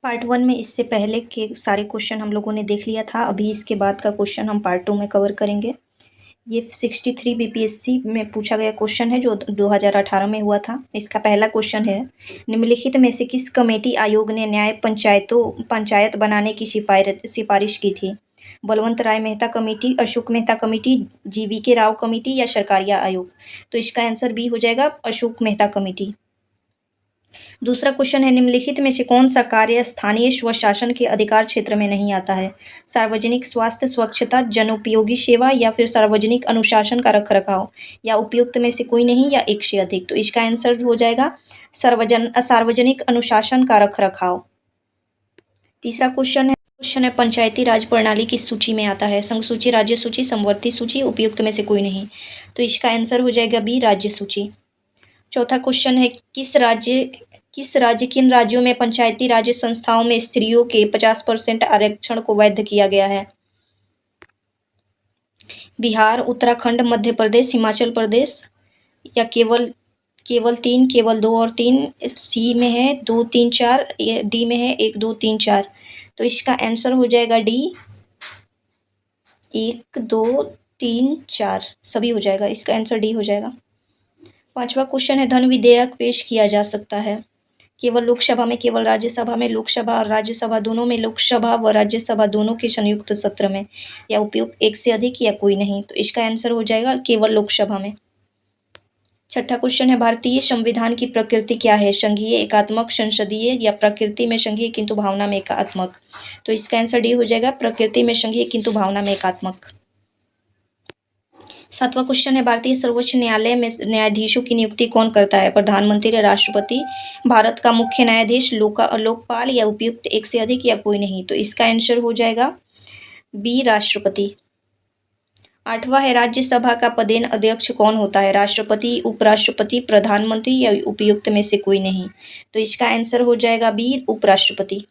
Part 1 में इससे पहले के सारे क्वेश्चन हम लोगों ने देख लिया था। अभी इसके बाद का क्वेश्चन हम पार्ट 2 में कवर करेंगे। ये 63 बीपीएससी में पूछा गया क्वेश्चन है जो 2018 में हुआ था। इसका पहला क्वेश्चन है, निम्नलिखित में से किस कमेटी आयोग ने न्याय पंचायत बनाने की सिफारिश की थी? Balwant Rai Mehta committee, Ashok Mehta committee, GVK Rao committee या सरकारिया आयोग? तो इसका आंसर बी हो जाएगा, अशोक मेहता कमेटी। दूसरा क्वेश्चन है, निम्नलिखित में से कौन सा कार्य स्थानीय स्वशासन के अधिकार क्षेत्र में नहीं आता है? सार्वजनिक स्वास्थ्य, स्वच्छता, जनोपयोगी सेवा या फिर सार्वजनिक अनुशासन का रखरखाव, या उपयुक्त में से कोई नहीं या एक से अधिक? तो इसका आंसर हो जाएगा सार्वजनिक अनुशासन का रखरखाव। तीसरा क्वेश्चन है, पंचायती राज प्रणाली किस सूची में आता है? संघ सूची, राज्य सूची, समवर्ती सूची, उपयुक्त में से कोई नहीं? तो इसका आंसर हो जाएगा बी, राज्य सूची। चौथा क्वेश्चन है, किन राज्यों में पंचायती राज संस्थाओं में स्त्रियों के 50% आरक्षण को वैध किया गया है? बिहार, उत्तराखंड, मध्य प्रदेश, हिमाचल प्रदेश, या केवल तीन, केवल 2 और 3? सी में है 2, 3, 4, डी में है 1, 2, 3, 4। तो इसका आंसर हो जाएगा डी, 1, 2, 3, 4 सभी हो जाएगा। इसका आंसर डी हो जाएगा। पांचवा क्वेश्चन है, धन विधेयक पेश किया जा सकता है केवल लोकसभा में, केवल राज्यसभा में, लोकसभा और राज्यसभा दोनों में, लोकसभा व राज्यसभा दोनों के संयुक्त सत्र में, या उपयुक्त एक से अधिक या कोई नहीं? तो इसका आंसर हो जाएगा केवल लोकसभा में। छठा क्वेश्चन है, भारतीय संविधान की प्रकृति क्या है? संघीय, एकात्मक, संसदीय, या प्रकृति में संघीय किंतु भावना में एकात्मक? तो इसका आंसर डी हो जाएगा, प्रकृति में संघीय किंतु भावना में एकात्मक। सातवां क्वेश्चन है, भारतीय सर्वोच्च न्यायालय में न्यायाधीशों की नियुक्ति कौन करता है? प्रधानमंत्री या राष्ट्रपति, भारत का मुख्य न्यायाधीश, लोकपाल, या उपयुक्त एक से अधिक या कोई नहीं? तो इसका आंसर हो जाएगा बी, राष्ट्रपति। आठवां है, राज्यसभा का पदेन अध्यक्ष कौन होता है? राष्ट्रपति, उपराष्ट्रपति, प्रधानमंत्री, या उपयुक्त में से कोई नहीं? तो इसका आंसर हो जाएगा बी, उपराष्ट्रपति।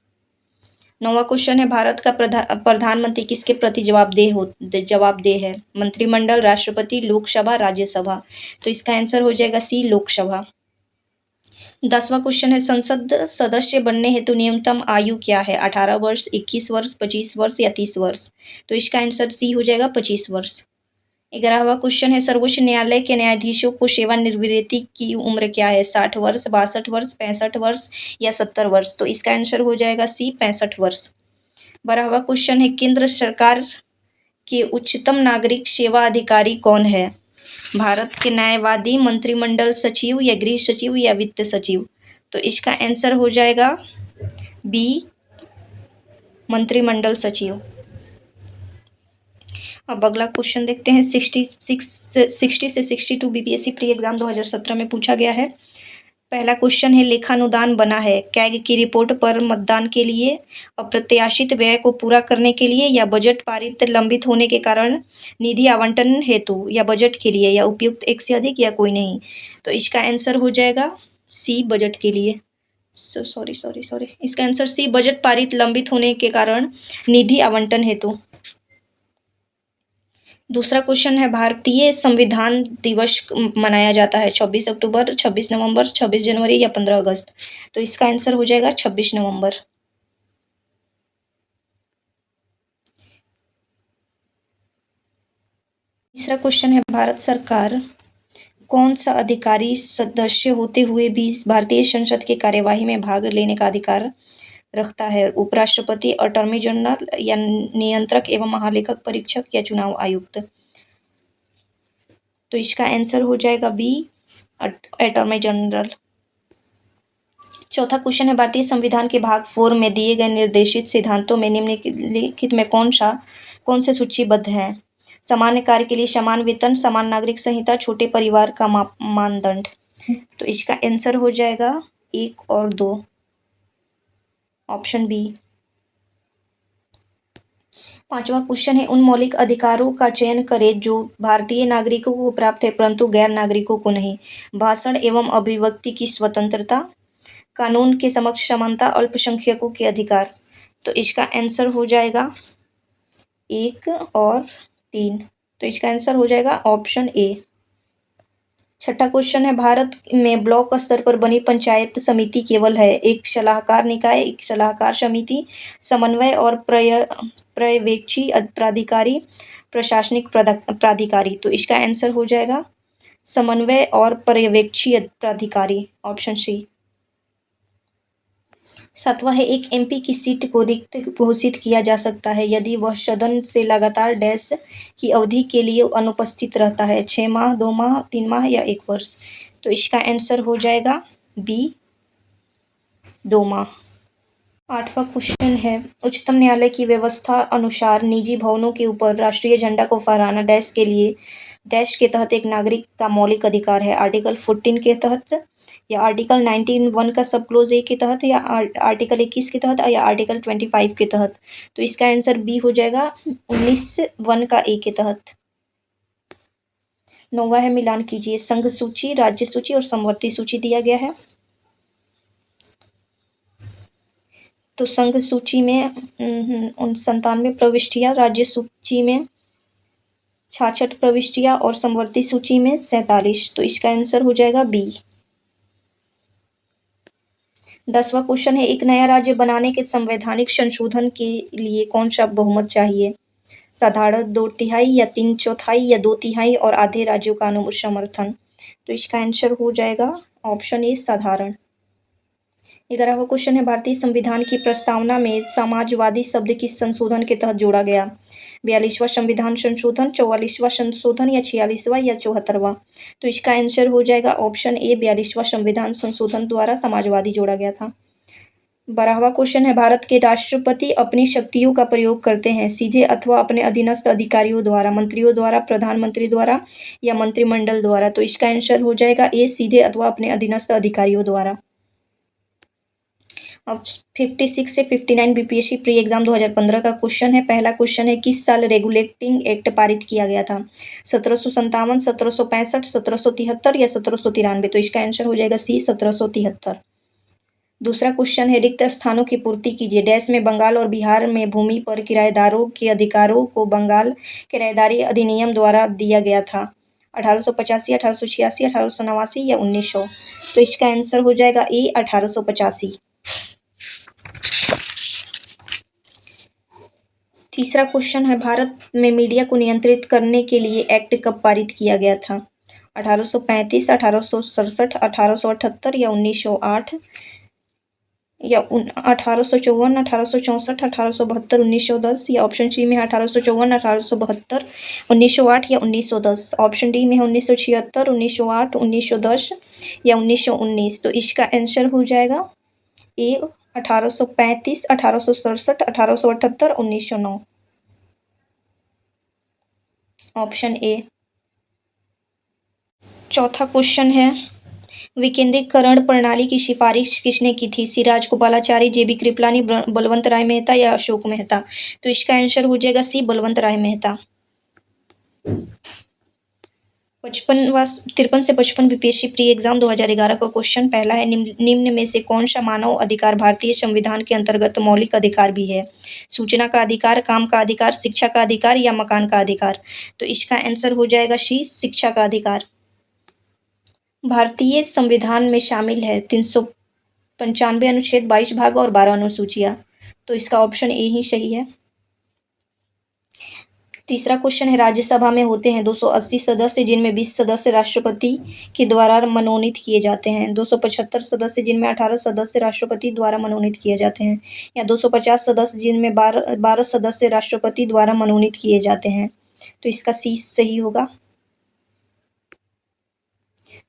नौवां क्वेश्चन है, भारत का प्रधानमंत्री किसके प्रति जवाबदेह है? मंत्रिमंडल, राष्ट्रपति, लोकसभा, राज्यसभा? तो इसका आंसर हो जाएगा सी, लोकसभा। 10वां क्वेश्चन है, संसद सदस्य बनने हेतु न्यूनतम आयु क्या है? 18 वर्ष, 21 वर्ष, 25 वर्ष, या 30 वर्ष? तो इसका आंसर सी हो जाएगा, 25 वर्ष। 11वां क्वेश्चन है, सर्वोच्च न्यायालय के न्यायाधीशों को सेवानिवृत्ति की उम्र क्या है? 60 वर्ष, 62 वर्ष, 65 वर्ष, या 70 वर्ष? तो इसका आंसर हो जाएगा सी, 65 वर्ष। 12वां क्वेश्चन है, केंद्र सरकार के उच्चतम नागरिक सेवा अधिकारी कौन है? भारत के न्यायवादी, मंत्रिमंडल सचिव, या गृह सचिव, या वित्त सचिव? तो इसका आंसर हो जाएगा बी, मंत्रिमंडल सचिव। अब अगला क्वेश्चन देखते हैं, 60 से 62 बीपीएससी प्री एग्जाम 2017 में पूछा गया है। पहला क्वेश्चन है, लेखानुदान बना है कैग की रिपोर्ट पर मतदान के लिए, अप्रत्याशित व्यय को पूरा करने के लिए, या बजट पारित लंबित होने के कारण निधि आवंटन हेतु, या बजट के लिए, या उपयुक्त एक से अधिक या कोई नहीं? तो इसका आंसर हो जाएगा सी, बजट के लिए। सॉरी, इसका आंसर सी, बजट पारित लंबित होने के कारण निधि आवंटन हेतु। दूसरा क्वेश्चन है, भारतीय संविधान दिवस मनाया जाता है 26 अक्टूबर, 26 नवंबर, 26 जनवरी, या 15 अगस्त? तो इसका आंसर हो जाएगा 26 नवंबर। तीसरा क्वेश्चन है, भारत सरकार कौन सा अधिकारी सदस्य होते हुए भी भारतीय संसद के कार्यवाही में भाग लेने का अधिकार रखता है? उपराष्ट्रपति, अटॉर्नी जनरल, या नियंत्रक एवं महालेखक परीक्षक, या चुनाव आयुक्त? तो इसका आंसर हो जाएगा बी, अटॉर्नी जनरल। चौथा क्वेश्चन है, भारतीय संविधान के भाग 4 में दिए गए निर्देशित सिद्धांतों में निम्नलिखित में कौन से सूचीबद्ध हैं? सामान्य कार्य के लिए समान वेतन, समान नागरिक संहिता, छोटे परिवार का मानदंड? तो इसका आंसर हो जाएगा 1 और 2, ऑप्शन बी। पांचवा क्वेश्चन है, उन मौलिक अधिकारों का चयन करें जो भारतीय नागरिकों को प्राप्त है परंतु गैर नागरिकों को नहीं। भाषण एवं अभिव्यक्ति की स्वतंत्रता, कानून के समक्ष समानता, अल्पसंख्यकों के अधिकार? तो इसका आंसर हो जाएगा 1 और 3। तो इसका आंसर हो जाएगा ऑप्शन ए। छठा क्वेश्चन है, भारत में ब्लॉक स्तर पर बनी पंचायत समिति केवल है एक सलाहकार निकाय, एक सलाहकार समिति, समन्वय और पर्यवेक्षी प्राधिकारी, प्रशासनिक प्राधिकारी। तो इसका आंसर हो जाएगा समन्वय और पर्यवेक्षी प्राधिकारी, ऑप्शन सी। सातवां है, एक एमपी की सीट को रिक्त घोषित किया जा सकता है यदि वह सदन से लगातार डैश की अवधि के लिए अनुपस्थित रहता है, 6 माह, 2 माह, 3 माह या 1 वर्ष। तो इसका आंसर हो जाएगा बी, 2 माह। आठवां क्वेश्चन है, उच्चतम न्यायालय की व्यवस्था अनुसार निजी भवनों के ऊपर राष्ट्रीय झंडा को फहराना डैश के लिए डैश के तहत एक नागरिक का मौलिक अधिकार है, आर्टिकल 14 के तहत या आर्टिकल 19(1) का सब क्लोज ए के तहत या आर्टिकल 21 के तहत या आर्टिकल 25 के तहत। तो इसका आंसर बी हो जाएगा 19(1) का ए के तहत। नौवां है, मिलान कीजिए, संघ सूची, राज्य सूची और समवर्ती सूची दिया गया है। तो संघ सूची में 97 प्रविष्टियां, राज्य सूची में 66 प्रविष्टियां और समवर्ती सूची में 47। तो इसका आंसर हो जाएगा बी। 10वां क्वेश्चन है, एक नया राज्य बनाने के संवैधानिक संशोधन के लिए कौन सा बहुमत चाहिए, साधारण 2/3 या 3/4 या 2/3 और आधे राज्यों का समर्थन। तो इसका आंसर हो जाएगा ऑप्शन ए, साधारण। 11वां क्वेश्चन है, भारतीय संविधान की प्रस्तावना में समाजवादी शब्द किस संशोधन के तहत जोड़ा गया, 42वां संविधान संशोधन, 44वां संशोधन या 46वां या 74वां। तो इसका आंसर हो जाएगा ऑप्शन ए, 42वां संविधान संशोधन द्वारा समाजवादी जोड़ा गया था। 12वां क्वेश्चन है, भारत के राष्ट्रपति अपनी शक्तियों का प्रयोग करते हैं सीधे अथवा अपने अधीनस्थ अधिकारियों द्वारा, मंत्रियों द्वारा, प्रधानमंत्री द्वारा या मंत्रिमंडल द्वारा। तो इसका आंसर हो जाएगा ए, सीधे अथवा अपने अधीनस्थ अधिकारियों द्वारा। अब 56 से 59 बीपीएससी प्री एग्जाम 2015 का क्वेश्चन है। पहला क्वेश्चन है, किस साल रेगुलेटिंग एक्ट पारित किया गया था, 1757, 1765, 1773 या 1793। तो इसका आंसर हो जाएगा सी, 1773। दूसरा क्वेश्चन है, रिक्त स्थानों की पूर्ति कीजिए डैश में बंगाल और बिहार में भूमि पर किराएदारों के अधिकारों को बंगाल किराएदारी अधिनियम द्वारा दिया गया था, 1885, 1886, 1889 या 1900। तो इसका आंसर हो जाएगा ए, 1885। तीसरा क्वेश्चन है, भारत में मीडिया को नियंत्रित करने के लिए एक्ट कब पारित किया गया था, 1835, 1867, 1878 या 1908 या 1854, 1864, 1872, 1910 या ऑप्शन सी में 1854, 1872, 1908 या 1910। ऑप्शन डी में है 1976, 1908, 1910 या 1919। तो इसका आंसर हो जाएगा ए, 1835, 1867, 1878, 1909, ऑप्शन ए। चौथा क्वेश्चन है, विकेंद्रीकरण प्रणाली की सिफारिश किसने की थी, सिराज गोपालाचारी, जेबी कृपलानी, बलवंत राय मेहता या अशोक मेहता। तो इसका आंसर हो जाएगा सी, बलवंत राय मेहता। 53 से 55 बीपीएससी प्री एग्जाम 2011 का क्वेश्चन पहला है, निम्न में से कौन सा मानव अधिकार भारतीय संविधान के अंतर्गत मौलिक अधिकार भी है, सूचना का अधिकार, काम का अधिकार, शिक्षा का अधिकार या मकान का अधिकार। तो इसका आंसर हो जाएगा सी, शिक्षा का अधिकार। भारतीय संविधान में शामिल है 395 अनुच्छेद, 22 भाग और 12 अनुसूचियां। तो इसका ऑप्शन ए ही सही है। तीसरा क्वेश्चन है, राज्यसभा में होते हैं 280 सदस्य जिनमें 20 सदस्य राष्ट्रपति के द्वारा मनोनीत किए जाते हैं, 275 सदस्य जिनमें 18 सदस्य राष्ट्रपति द्वारा मनोनीत किए जाते हैं, या 250 सदस्य जिनमें 12 सदस्य राष्ट्रपति द्वारा मनोनीत किए जाते हैं। तो इसका सी सही होगा।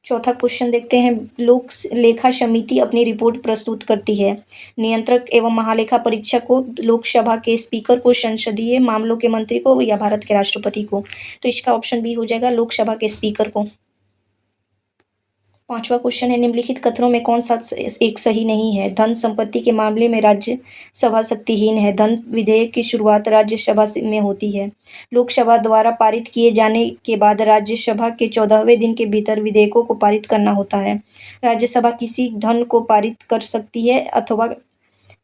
चौथा क्वेश्चन देखते हैं, लोक लेखा समिति अपनी रिपोर्ट प्रस्तुत करती है, नियंत्रक एवं महालेखा परीक्षक को, लोकसभा के स्पीकर को, संसदीय मामलों के मंत्री को या भारत के राष्ट्रपति को। तो इसका ऑप्शन बी हो जाएगा, लोकसभा के स्पीकर को। पांचवा क्वेश्चन है, निम्नलिखित कथनों में कौन सा एक सही नहीं है, धन संपत्ति के मामले में राज्यसभा शक्तिहीन है, धन विधेयक की शुरुआत राज्यसभा में होती है, लोकसभा द्वारा पारित किए जाने के बाद राज्यसभा के 14वें दिन के भीतर विधेयकों को पारित करना होता है, राज्यसभा किसी धन को पारित कर सकती है अथवा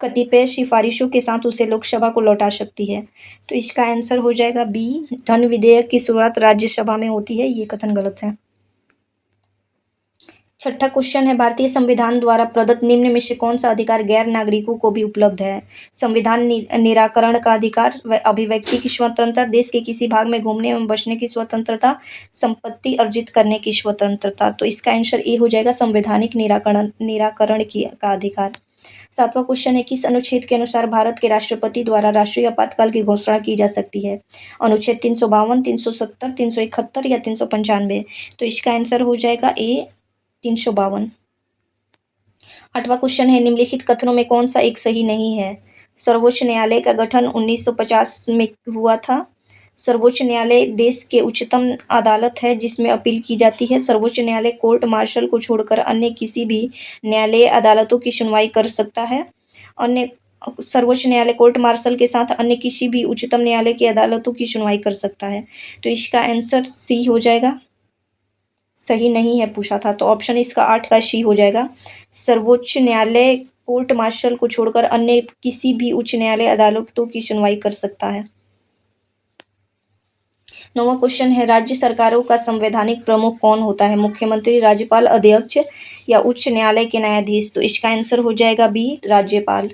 कतिपय सिफारिशों के साथ उसे लोकसभा को लौटा सकती है। तो इसका आंसर हो जाएगा बी, धन विधेयक की शुरुआत राज्यसभा में होती है, ये कथन गलत है। छठा क्वेश्चन है, भारतीय संविधान द्वारा प्रदत्त निम्न में से कौन सा अधिकार गैर नागरिकों को भी उपलब्ध है? संविधान निराकरण का अधिकार, अभिव्यक्ति की स्वतंत्रता, देश के किसी भाग में घूमने एवं बसने की स्वतंत्रता, संपत्ति अर्जित करने की स्वतंत्रता। तो इसका आंसर ए हो जाएगा, संवैधानिक निराकरण का अधिकार। सातवां क्वेश्चन है, किस अनुच्छेद के अनुसार भारत के राष्ट्रपति द्वारा राष्ट्रीय आपातकाल की घोषणा की जा सकती है? अनुच्छेद 352, 370, 371 या 395। तो इसका आंसर हो जाएगा ए, 352। आठवां क्वेश्चन है, निम्नलिखित कथनों में कौन सा एक सही नहीं है? सर्वोच्च न्यायालय का गठन 1950 में हुआ था। सर्वोच्च न्यायालय देश के उच्चतम अदालत है जिसमें अपील की जाती है। सर्वोच्च न्यायालय कोर्ट मार्शल को छोड़कर अन्य किसी भी न्यायालय अदालतों की सुनवाई कर सकता है। अन्य सर्वोच्च न्यायालय कोर्ट मार्शल के साथ अन्य किसी भी उच्चतम न्यायालय की अदालतों की सुनवाई कर सकता है। तो इसका आंसर सी हो जाएगा, सही नहीं है पूछा था, तो ऑप्शन इसका 8 का सी हो जाएगा। सर्वोच्च न्यायालय कोर्ट मार्शल को छोड़कर अन्य किसी भी उच्च न्यायालय अदालतों की सुनवाई कर सकता है। 9वां क्वेश्चन है, राज्य सरकारों का संवैधानिक प्रमुख कौन होता है? मुख्यमंत्री, राज्यपाल, अध्यक्ष या उच्च न्यायालय के न्यायाधीश? तो इसका आंसर हो जाएगा बी, राज्यपाल।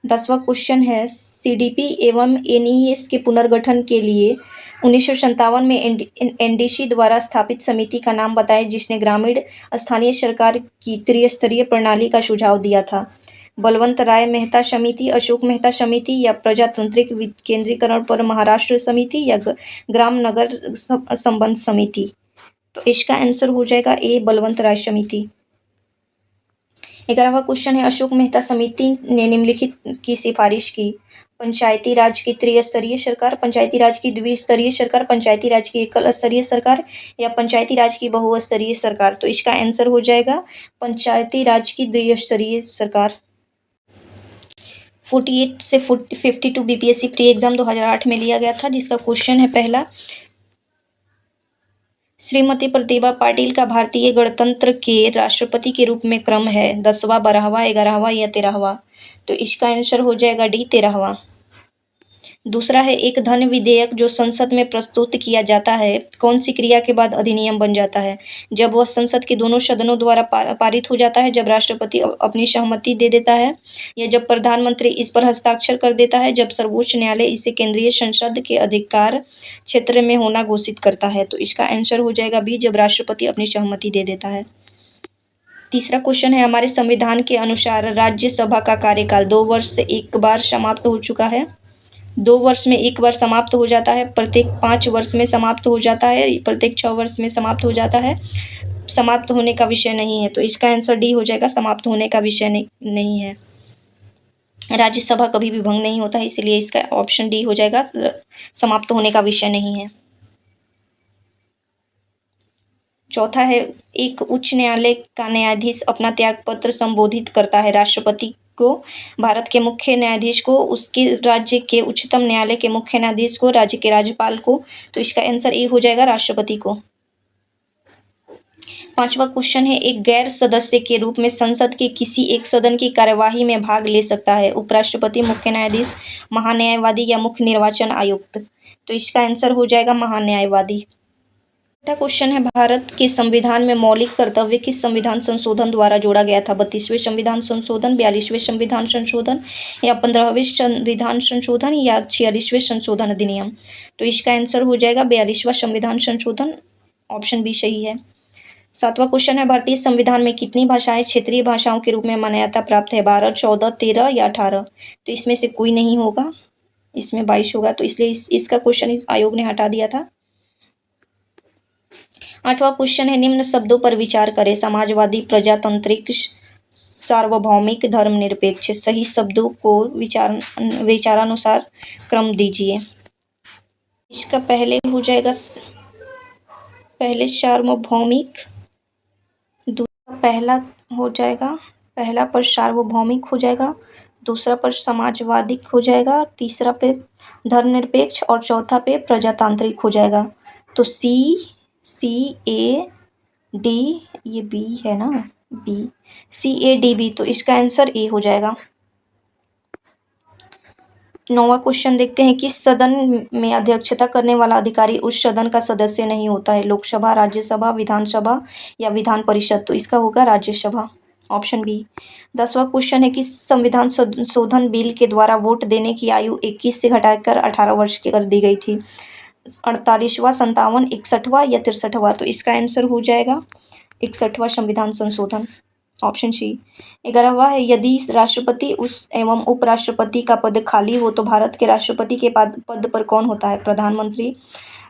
10वां क्वेश्चन है, सीडीपी एवं एनईएस के पुनर्गठन के लिए 1957 में एनडीसी द्वारा स्थापित समिति का नाम बताएं जिसने ग्रामीण स्थानीय सरकार की त्रिस्तरीय प्रणाली का सुझाव दिया था। बलवंत राय मेहता समिति, अशोक मेहता समिति या प्रजातांत्रिक विकेंद्रीकरण पर महाराष्ट्र समिति या ग्राम नगर संबंध समिति? तो इसका आंसर हो जाएगा ए, बलवंत राय समिति। 11वां क्वेश्चन है, अशोक मेहता समिति ने निम्नलिखित की सिफारिश की? पंचायती राज की त्रिस्तरीय सरकार, पंचायती राज की द्विस्तरीय सरकार, पंचायती राज की एकल स्तरीय सरकार या पंचायती राज की बहुस्तरीय सरकार? तो इसका आंसर हो जाएगा पंचायती राज की द्विस्तरीय सरकार। 48 से 52 बीपीएससी प्री एग्जाम 2008 में लिया गया था, जिसका क्वेश्चन है पहला, श्रीमती प्रतिभा पाटिल का भारतीय गणतंत्र के राष्ट्रपति के रूप में क्रम है 10वां, 12वां, 11वां या 13वां? तो इसका आंसर हो जाएगा डी, 13वां। दूसरा है, एक धन विधेयक जो संसद में प्रस्तुत किया जाता है कौन सी क्रिया के बाद अधिनियम बन जाता है? जब वह संसद के दोनों सदनों द्वारा पारित हो जाता है, जब राष्ट्रपति अपनी सहमति दे देता है, या जब प्रधानमंत्री इस पर हस्ताक्षर कर देता है, जब सर्वोच्च न्यायालय इसे केंद्रीय संसद के अधिकार क्षेत्र में होना घोषित करता है? तो इसका आंसर हो जाएगा बी, जब राष्ट्रपति अपनी सहमति दे देता है। तीसरा क्वेश्चन है, हमारे संविधान के अनुसार राज्यसभा का कार्यकाल 2 वर्ष से एक बार समाप्त हो चुका है। 2 वर्ष में एक बार समाप्त हो जाता है, प्रत्येक 5 वर्ष में समाप्त हो जाता है, प्रत्येक 6 वर्ष में समाप्त हो जाता है, समाप्त होने का विषय नहीं है। तो इसका आंसर डी हो जाएगा, समाप्त होने का विषय नहीं है। राज्यसभा कभी भी भंग नहीं होता है, इसलिए इसका ऑप्शन डी हो जाएगा, समाप्त होने का विषय नहीं है। चौथा है, एक उच्च न्यायालय का न्यायाधीश अपना त्यागपत्र संबोधित करता है राष्ट्रपति को, भारत के मुख्य न्यायाधीश को, उसके राज्य के उच्चतम न्यायालय के मुख्य न्यायाधीश को, राज्य के राज्यपाल को? तो इसका आंसर ए हो जाएगा, राष्ट्रपति को। 5वां क्वेश्चन है, एक गैर सदस्य के रूप में संसद के किसी एक सदन की कार्यवाही में भाग ले सकता है उपराष्ट्रपति, मुख्य न्यायाधीश, महान्यायवादी या मुख्य निर्वाचन आयुक्त? तो इसका आंसर हो जाएगा महान्यायवादी। छठा क्वेश्चन है, भारत के संविधान में मौलिक कर्तव्य किस संविधान संशोधन द्वारा जोड़ा गया था? 32वें संविधान संशोधन, 42वें संविधान संशोधन या 15वें संविधान संशोधन या 46वें संशोधन अधिनियम? तो इसका आंसर हो जाएगा 42वां संविधान संशोधन, ऑप्शन बी सही है। 7वां क्वेश्चन है, भारतीय संविधान में कितनी भाषाएं क्षेत्रीय भाषाओं के रूप में मान्यता प्राप्त है? 12, 14, 13 या 18? तो इसमें से कोई नहीं होगा, इसमें 22 होगा, तो इसलिए इसका क्वेश्चन इस आयोग ने हटा दिया था। 8वां क्वेश्चन है, निम्न शब्दों पर विचार करें, समाजवादी, प्रजातांत्रिक, सार्वभौमिक, धर्मनिरपेक्ष। सही शब्दों को विचारानुसार क्रम दीजिए। इसका पहले हो जाएगा, पहले सार्वभौमिक, दूसरा पहला हो जाएगा, पहला पर सार्वभौमिक हो जाएगा, दूसरा पर समाजवादी हो जाएगा, तीसरा पे धर्मनिरपेक्ष और चौथा पे प्रजातांत्रिक हो जाएगा। तो CAD, ये बी है ना, बी, CADB, तो इसका आंसर ए हो जाएगा। 9वां क्वेश्चन देखते हैं, किस सदन में अध्यक्षता करने वाला अधिकारी उस सदन का सदस्य नहीं होता है? लोकसभा, राज्यसभा, विधानसभा या विधान परिषद? तो इसका होगा राज्यसभा, ऑप्शन बी। 10वां क्वेश्चन है, किस संविधान संशोधन बिल के द्वारा वोट देने की आयु 21 से घटाकर 18 वर्ष की कर दी गई थी? 48वां, 57वां, 61वां या 63वां? तो इसका आंसर हो जाएगा 61वां संविधान संशोधन, ऑप्शन सी। 11वां है, यदि राष्ट्रपति उस एवं उपराष्ट्रपति का पद खाली हो तो भारत के राष्ट्रपति के पद पर कौन होता है? प्रधानमंत्री,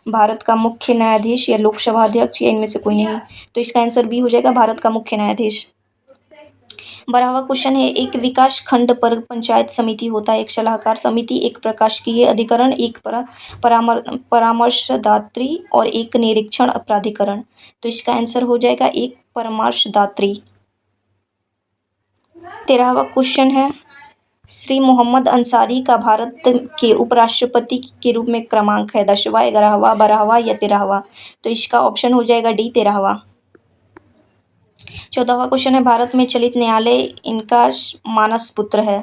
भारत का मुख्य न्यायाधीश या लोकसभा अध्यक्ष या इनमें से कोई नहीं? तो इसका आंसर बी हो जाएगा, भारत का मुख्य न्यायाधीश। 12वां क्वेश्चन है, एक विकास खंड पर पंचायत समिति होता है, एक सलाहकार समिति, एक प्रशासकीय अधिकरण, एक परामर्शदात्री और एक निरीक्षण प्राधिकरण? तो इसका आंसर हो जाएगा एक परामर्शदात्री। 13वां क्वेश्चन है, श्री मोहम्मद अंसारी का भारत के उपराष्ट्रपति के रूप में क्रमांक है? 10वां, 11वां, 12वां या 13वां? तो इसका ऑप्शन हो जाएगा डी, 13वां। 14वां क्वेश्चन है, भारत में चलित न्यायालय इनका मानस पुत्र है?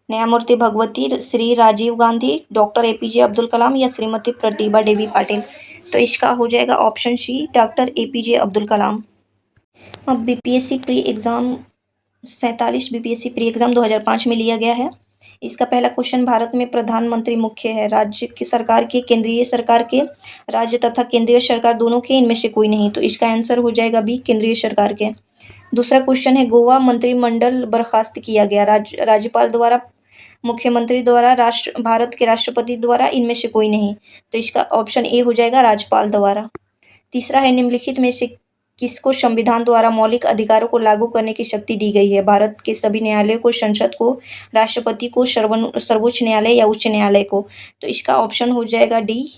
न्यायमूर्ति भगवती, श्री राजीव गांधी, डॉक्टर APJ अब्दुल कलाम या श्रीमती प्रतिभा देवी पाटिल? तो इसका हो जाएगा option C, doctor APJ Abdul Kalam. अब BPSC pre exam 47 BPSC pre exam 2005 में लिया गया है। इसका पहला क्वेश्चन, भारत में प्रधानमंत्री मुख्य है? राज्य की सरकार के, केंद्रीय सरकार के, राज्य तथा केंद्रीय सरकार दोनों के, इनमें से कोई नहीं? तो इसका आंसर हो जाएगा बी, केंद्रीय सरकार के। दूसरा क्वेश्चन है, गोवा मंत्रिमंडल बर्खास्त किया गया? राज्यपाल द्वारा, मुख्यमंत्री द्वारा, भारत के राष्ट्रपति द्वारा, इनमें से कोई नहीं? तो इसका ऑप्शन ए हो जाएगा, राज्यपाल द्वारा। तीसरा है, निम्नलिखित में से किसको संविधान द्वारा मौलिक अधिकारों को लागू करने की शक्ति दी गई है? भारत के सभी न्यायालयों को, संसद को, राष्ट्रपति को, सर्वोच्च न्यायालय या उच्च न्यायालय को? तो इसका ऑप्शन हो जाएगा डी,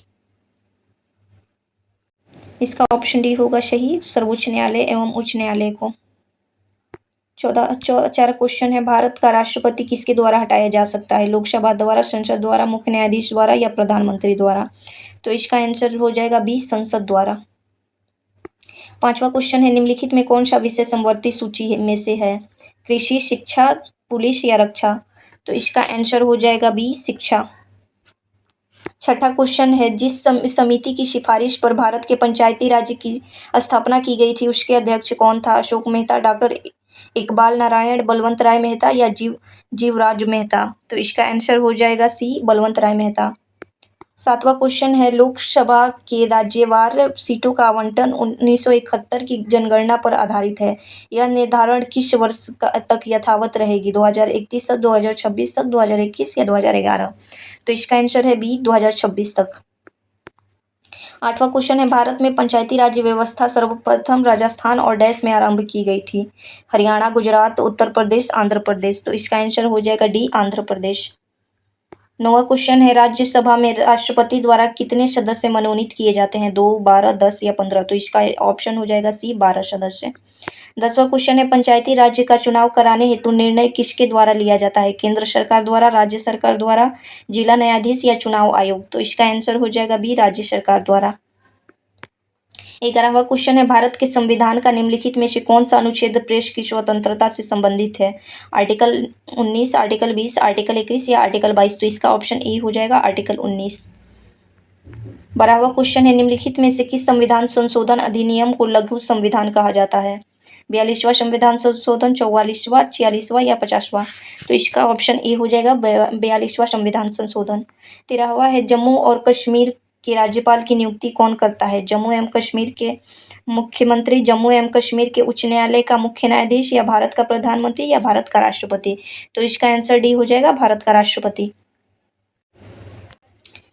इसका ऑप्शन डी होगा सही, सर्वोच्च न्यायालय एवं उच्च न्यायालय को। 4 क्वेश्चन है, भारत का राष्ट्रपति किसके द्वारा हटाया जा सकता है? लोकसभा द्वारा, संसद द्वारा, मुख्य न्यायाधीश द्वारा या प्रधानमंत्री द्वारा? तो इसका आंसर हो जाएगा बी, संसद द्वारा। 5वां क्वेश्चन है, निम्नलिखित में कौन सा विषय समवर्ती सूची में से है? कृषि, शिक्षा, पुलिस या रक्षा? तो इसका आंसर हो जाएगा बी, शिक्षा। 6ठा क्वेश्चन है, जिस समिति की सिफारिश पर भारत के पंचायती राज्य की स्थापना की गई थी उसके अध्यक्ष कौन था? अशोक मेहता, डॉक्टर इकबाल नारायण, बलवंत राय मेहता या जीवराज मेहता? तो इसका आंसर हो जाएगा सी, बलवंत राय मेहता। 7वां क्वेश्चन है, लोकसभा के राज्यवार सीटों का आवंटन 1971 की जनगणना पर आधारित है। यह निर्धारण किस वर्ष तक यथावत रहेगी? 2031 तक, 2026 तक, 2021 या 2011? तो इसका आंसर है बी, 2026 तक। 8वां क्वेश्चन है, भारत में पंचायती राज व्यवस्था सर्वप्रथम राजस्थान और डैश में आरंभ की गई थी? हरियाणा, गुजरात, उत्तर प्रदेश, आंध्र प्रदेश? तो इसका आंसर हो जाएगा डी, आंध्र प्रदेश। 9वां क्वेश्चन है, राज्यसभा में राष्ट्रपति द्वारा कितने सदस्य मनोनीत किए जाते हैं? 2, 12, 10 या 15? तो इसका ऑप्शन हो जाएगा सी, 12 सदस्य। 10वां क्वेश्चन है, पंचायती राज्य का चुनाव कराने हेतु निर्णय किसके द्वारा लिया जाता है? केंद्र सरकार द्वारा, राज्य सरकार द्वारा, जिला न्यायाधीश या चुनाव आयोग? तो इसका आंसर हो जाएगा बी, राज्य सरकार द्वारा। 11वां क्वेश्चन है, भारत के संविधान का निम्नलिखित में से कौन सा अनुच्छेद प्रेस की स्वतंत्रता से संबंधित है? आर्टिकल 19, आर्टिकल 20, आर्टिकल 21 या आर्टिकल 22? तो इसका ऑप्शन ए हो जाएगा, आर्टिकल 19। 12वां क्वेश्चन है, निम्नलिखित में से किस संविधान संशोधन अधिनियम को लघु संविधान कहा जाता है? 42वां संविधान संशोधन, 44वां, 46वां या 50वां? तो इसका ऑप्शन ए हो जाएगा 42वां संविधान संशोधन। 13वां है, जम्मू और कश्मीर के राज्यपाल की नियुक्ति कौन करता है? जम्मू एवं कश्मीर के मुख्यमंत्री, जम्मू एवं कश्मीर के उच्च न्यायालय का मुख्य न्यायाधीश या भारत का प्रधानमंत्री या भारत का राष्ट्रपति? तो इसका आंसर डी हो जाएगा, भारत का राष्ट्रपति।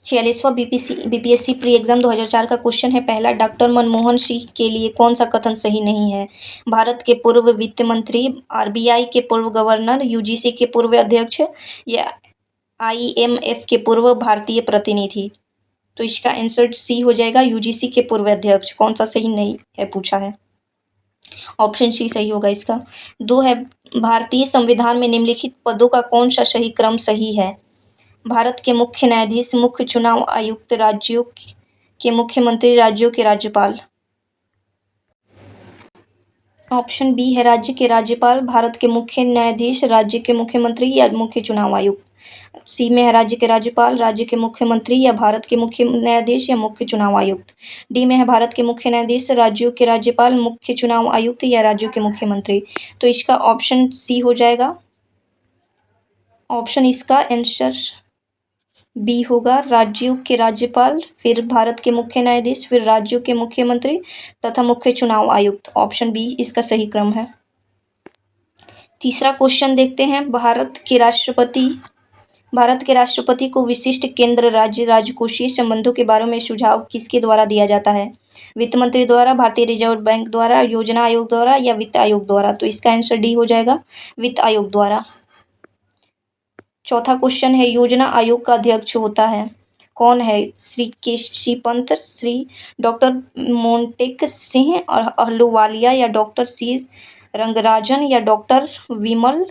46वां BPSC प्री एग्जाम 2004 का क्वेश्चन है, पहला, डॉक्टर मनमोहन सिंह के लिए कौन सा कथन सही नहीं है? भारत के पूर्व वित्त मंत्री, RBI के पूर्व गवर्नर, UGC के पूर्व अध्यक्ष या IMF के पूर्व भारतीय प्रतिनिधि? तो इसका आंसर सी हो जाएगा, UGC के पूर्व अध्यक्ष। कौन सा सही नहीं है पूछा है, ऑप्शन सी सही होगा इसका। 2 है, भारतीय संविधान में निम्नलिखित पदों का कौन सा सही क्रम सही है? भारत के मुख्य न्यायाधीश, मुख्य चुनाव आयुक्त, राज्यों के मुख्यमंत्री, राज्यों के राज्यपाल? ऑप्शन बी है, राज्य के राज्यपाल, भारत के मुख्य न्यायाधीश, राज्य के मुख्यमंत्री या मुख्य चुनाव आयुक्त? सी में है राज्य के राज्यपाल, राज्य के मुख्यमंत्री या भारत के मुख्य न्यायाधीश या मुख्य चुनाव आयुक्त। डी में है भारत के मुख्य न्यायाधीश, राज्यों के राज्यपाल, मुख्य चुनाव आयुक्त या राज्यों के मुख्यमंत्री। तो इसका ऑप्शन सी हो जाएगा। ऑप्शन इसका आंसर बी होगा, राज्यों के राज्यपाल, फिर भारत के मुख्य न्यायाधीश, फिर राज्यों के मुख्यमंत्री तथा मुख्य चुनाव आयुक्त। ऑप्शन बी इसका सही क्रम है। तीसरा क्वेश्चन देखते हैं, भारत के राष्ट्रपति को विशिष्ट केंद्र राज्य राजकोषीय संबंधों के बारे में सुझाव किसके द्वारा दिया जाता है? वित्त मंत्री द्वारा, भारतीय रिजर्व बैंक द्वारा, योजना आयोग द्वारा या वित्त आयोग द्वारा। तो इसका आंसर डी हो जाएगा, वित्त आयोग द्वारा। चौथा क्वेश्चन है, योजना आयोग का अध्यक्ष होता है कौन है? श्री केसी पंत, श्री डॉक्टर मोंटेक सिंह और अहलूवालिया या डॉक्टर सी रंगराजन या डॉक्टर विमल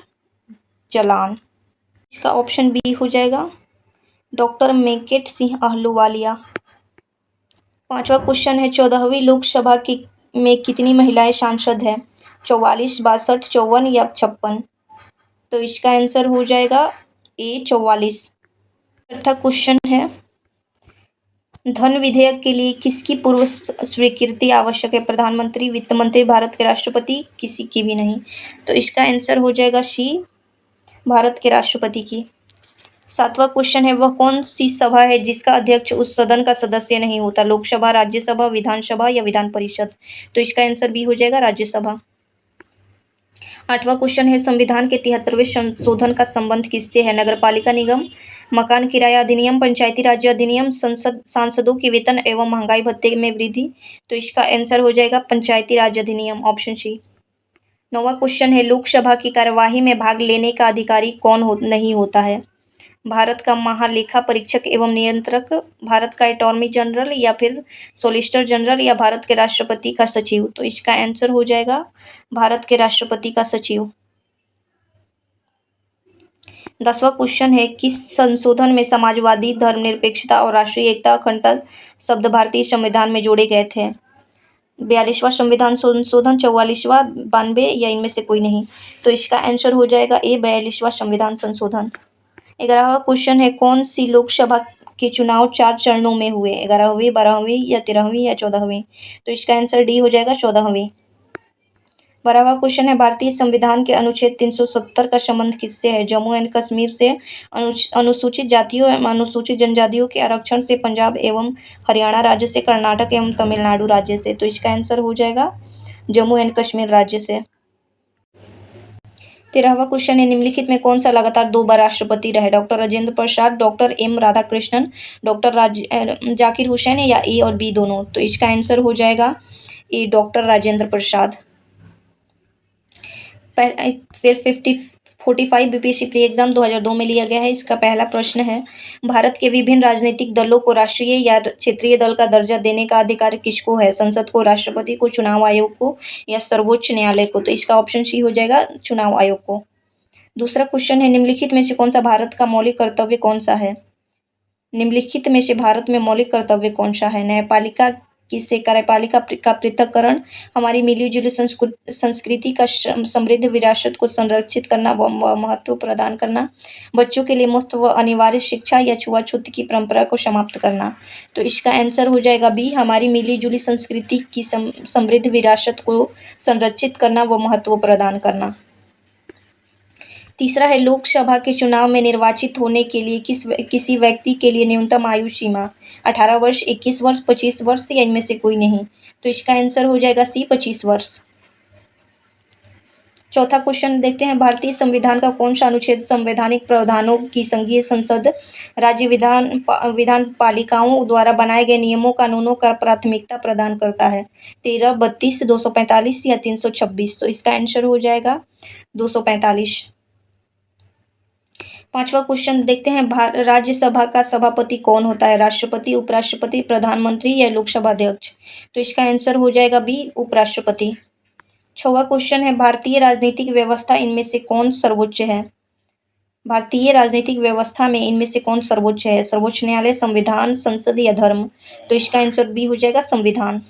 जलान। इसका ऑप्शन बी हो जाएगा, डॉक्टर मेकेट सिंह अहलूवालिया। पांचवा क्वेश्चन है, 14वीं लोकसभा में कितनी महिलाएं सांसद हैं? 44, 62, 54 या 56। तो इसका आंसर हो जाएगा ए 44। छठा क्वेश्चन है, धन विधेयक के लिए किसकी पूर्व स्वीकृति आवश्यक है? प्रधानमंत्री, वित्त मंत्री, भारत के राष्ट्रपति, किसी की भी नहीं। तो इसका आंसर हो जाएगा सी, भारत के राष्ट्रपति की। सातवां क्वेश्चन है, वह कौन सी सभा है जिसका अध्यक्ष उस सदन का सदस्य नहीं होता? लोकसभा, राज्यसभा, विधानसभा या विधान परिषद। तो इसका आंसर बी हो जाएगा, राज्यसभा। आठवां क्वेश्चन है, संविधान के 73वें संशोधन का संबंध किससे है? नगरपालिका निगम, मकान किराया अधिनियम, पंचायती राज अधिनियम, सांसदों के वेतन एवं महंगाई भत्ते में वृद्धि। तो इसका आंसर हो जाएगा पंचायती राज अधिनियम, ऑप्शन सी। नौवां क्वेश्चन है, लोकसभा की कार्यवाही में भाग लेने का अधिकारी कौन नहीं होता है? भारत का महालेखा परीक्षक एवं नियंत्रक, भारत का अटॉर्नी जनरल या फिर सॉलिसिटर जनरल या भारत के राष्ट्रपति का सचिव। तो इसका आंसर हो जाएगा भारत के राष्ट्रपति का सचिव। 10वां क्वेश्चन है, किस संशोधन में समाजवादी, धर्मनिरपेक्षता और राष्ट्रीय एकता अखंडता शब्द भारतीय संविधान में जोड़े गए थे? 42वां संविधान संशोधन, 44वां, 92 या इनमें से कोई नहीं। तो इसका आंसर हो जाएगा ए, 42वां संविधान संशोधन। 11वां क्वेश्चन है, कौन सी लोकसभा के चुनाव 4 चरणों में हुए? 11वीं, 12वीं या 13वीं या 14वीं। तो इसका आंसर डी हो जाएगा, 14वीं। 12वां क्वेश्चन है, भारतीय संविधान के अनुच्छेद 370 का संबंध किससे है? जम्मू एंड कश्मीर से, अनुसूचित जातियों एवं अनुसूचित जनजातियों के आरक्षण से, पंजाब एवं हरियाणा राज्य से, कर्नाटक एवं तमिलनाडु राज्य से। तो इसका आंसर हो जाएगा जम्मू एंड कश्मीर राज्य से। 13वां क्वेश्चन है, निम्नलिखित में कौन सा लगातार 2 बार राष्ट्रपति रहे? Doctor Rajendra Prasad, doctor M Radhakrishnan, doctor Zakir Hussain या ए और बी दोनों। तो इसका आंसर हो जाएगा ए, डॉक्टर राजेंद्र प्रसाद। फिर 45 बीपीएससी प्री एग्जाम 2002 में लिया गया है। इसका पहला प्रश्न है, भारत के विभिन्न राजनीतिक दलों को राष्ट्रीय या क्षेत्रीय दल का दर्जा देने का अधिकार किसको है? संसद को, राष्ट्रपति को, चुनाव आयोग को या सर्वोच्च न्यायालय को। तो इसका ऑप्शन सी हो जाएगा, चुनाव आयोग को। दूसरा क्वेश्चन है, निम्नलिखित में से कौन सा भारत का मौलिक कर्तव्य कौन सा है? निम्नलिखित में से भारत में मौलिक कर्तव्य कौन सा है? न्यायपालिका किससे, कार्यपालिका का पृथक्करण, हमारी मिलीजुली संस्कृति का समृद्ध विरासत को संरक्षित करना व महत्व प्रदान करना, बच्चों के लिए मुफ्त व अनिवार्य शिक्षा या छुआछूत की परंपरा को समाप्त करना। तो इसका आंसर हो जाएगा बी, हमारी मिलीजुली संस्कृति की समृद्ध विरासत को संरक्षित करना व महत्व प्रदान करना। तीसरा है, लोकसभा के चुनाव में निर्वाचित होने के लिए किसी व्यक्ति के लिए न्यूनतम आयु सीमा 18 वर्ष, 21 वर्ष, 25 वर्ष या इनमें से कोई नहीं। तो इसका आंसर हो जाएगा सी, 25 वर्ष। चौथा क्वेश्चन देखते हैं, भारतीय संविधान का कौन सा अनुच्छेद संवैधानिक प्रावधानों की संघीय संसद, राज्य विधान पालिकाओं द्वारा बनाए गए नियमों कानूनों का प्राथमिकता प्रदान करता है? 13, 32, 245 या 326। तो इसका आंसर हो जाएगा 245। पांचवा क्वेश्चन देखते हैं, राज्यसभा का सभापति कौन होता है? राष्ट्रपति, उपराष्ट्रपति, प्रधानमंत्री या लोकसभा अध्यक्ष। तो इसका आंसर हो जाएगा बी, उपराष्ट्रपति। 6वां क्वेश्चन है, भारतीय राजनीतिक व्यवस्था इनमें से कौन सर्वोच्च है? भारतीय राजनीतिक व्यवस्था में इनमें से कौन सर्वोच्च है? सर्वोच्च न्यायालय, संविधान, संसद या धर्म। तो इसका आंसर बी हो जाएगा, संविधान।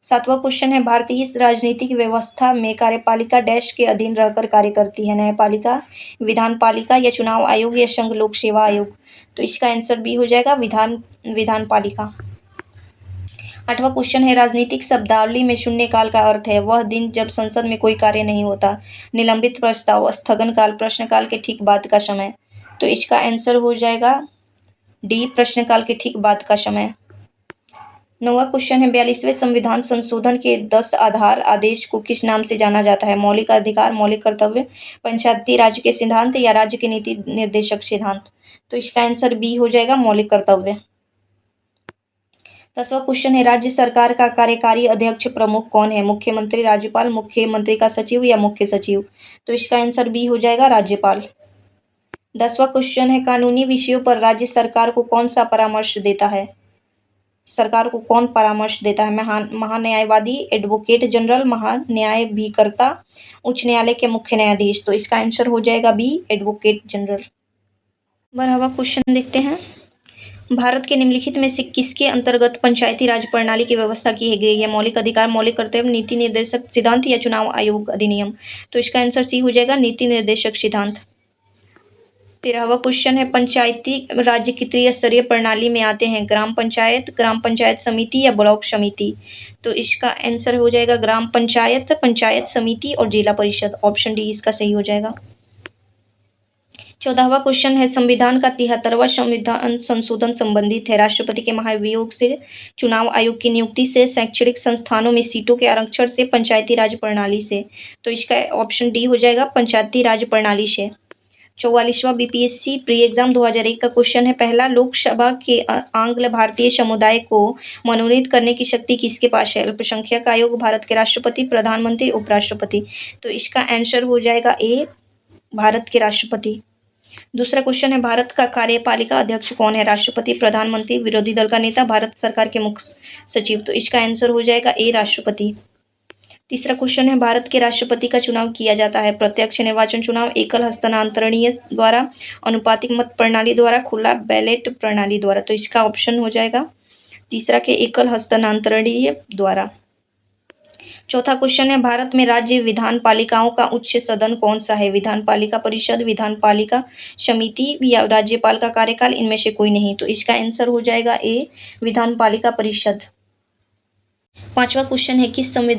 7वां क्वेश्चन है भारतीय राजनीतिक व्यवस्था में कार्यपालिका डैश के अधीन रहकर कार्य करती है, न्यायपालिका, विधान पालिका या चुनाव आयोग या संघ लोक सेवा आयोग। तो इसका आंसर बी हो जाएगा विधान पालिका। 8वां क्वेश्चन है राजनीतिक शब्दावली में शून्यकाल का अर्थ है वह दिन जब संसद में कोई कार्य नहीं होता, निलंबित प्रस्ताव, स्थगन काल, प्रश्नकाल के ठीक बाद का समय। तो इसका आंसर हो जाएगा डी, प्रश्नकाल के ठीक बाद का समय। 9वां क्वेश्चन है 42वें संविधान संशोधन के 10 आधार आदेश को किस नाम से जाना जाता है, मौलिक अधिकार, मौलिक कर्तव्य, पंचायती राज के सिद्धांत या राज्य के नीति निर्देशक सिद्धांत। तो इसका आंसर बी हो जाएगा मौलिक कर्तव्य। 10वां क्वेश्चन है राज्य सरकार का कार्यकारी अध्यक्ष प्रमुख कौन है, मुख्यमंत्री, राज्यपाल, मुख्यमंत्री का सचिव या मुख्य सचिव। तो इसका आंसर बी हो जाएगा राज्यपाल। 10वां क्वेश्चन है कानूनी विषयों पर राज्य सरकार को कौन सा परामर्श देता है, सरकार को कौन परामर्श देता है, महान्यायवादी, एडवोकेट जनरल, महान्यायाभिकर्ता, उच्च न्यायालय के मुख्य न्यायाधीश। तो इसका आंसर हो जाएगा बी, एडवोकेट जनरल। 12वां क्वेश्चन देखते हैं भारत के निम्नलिखित में से किसके अंतर्गत पंचायती राज प्रणाली की व्यवस्था की गई है, मौलिक अधिकार, मौलिक कर्तव्य, नीति निर्देशक सिद्धांत या चुनाव आयोग अधिनियम। तो इसका आंसर सी हो जाएगा नीति निर्देशक सिद्धांत। 13वां क्वेश्चन है पंचायती राज्य की त्रिस्तरीय प्रणाली में आते हैं ग्राम पंचायत समिति या ब्लॉक समिति। तो इसका आंसर हो जाएगा ग्राम पंचायत, पंचायत समिति और जिला परिषद। ऑप्शन डी इसका सही हो जाएगा। 14वां क्वेश्चन है संविधान का 73वां संविधान संशोधन संबंधित है राष्ट्रपति के महाभियोग से, चुनाव आयोग की नियुक्ति से, शैक्षणिक संस्थानों में सीटों के आरक्षण से, पंचायती राज प्रणाली से। तो इसका ऑप्शन डी हो जाएगा पंचायती राज प्रणाली से। 44वां बीपीएससी प्री एग्जाम 2001 का क्वेश्चन है पहला लोकसभा के आंग्ल भारतीय समुदाय को मनोनीत करने की शक्ति किसके पास है, अल्पसंख्यक आयोग, भारत के राष्ट्रपति, प्रधानमंत्री, उपराष्ट्रपति। तो इसका आंसर हो जाएगा ए, भारत के राष्ट्रपति। दूसरा क्वेश्चन है भारत का कार्यपालिका अध्यक्ष कौन है, राष्ट्रपति, प्रधानमंत्री, विरोधी दल का नेता, भारत सरकार के मुख्य सचिव। तो इसका आंसर हो जाएगा ए, राष्ट्रपति। तीसरा क्वेश्चन है भारत के राष्ट्रपति का चुनाव किया जाता है प्रत्यक्ष निर्वाचन चुनाव, एकल हस्तांतरणीय द्वारा, अनुपातिक मत प्रणाली द्वारा, खुला बैलेट प्रणाली द्वारा। तो इसका ऑप्शन हो जाएगा तीसरा के एकल हस्तांतरणीय द्वारा। चौथा क्वेश्चन है भारत में राज्य विधान पालिकाओं का उच्च सदन कौन सा है, विधान पालिका परिषद, विधान पालिका समिति या राज्यपाल का कार्यकाल, इनमें से कोई नहीं। तो इसका आंसर हो जाएगा ए, विधान पालिका परिषद। 5वां क्वेश्चन है किस संविधान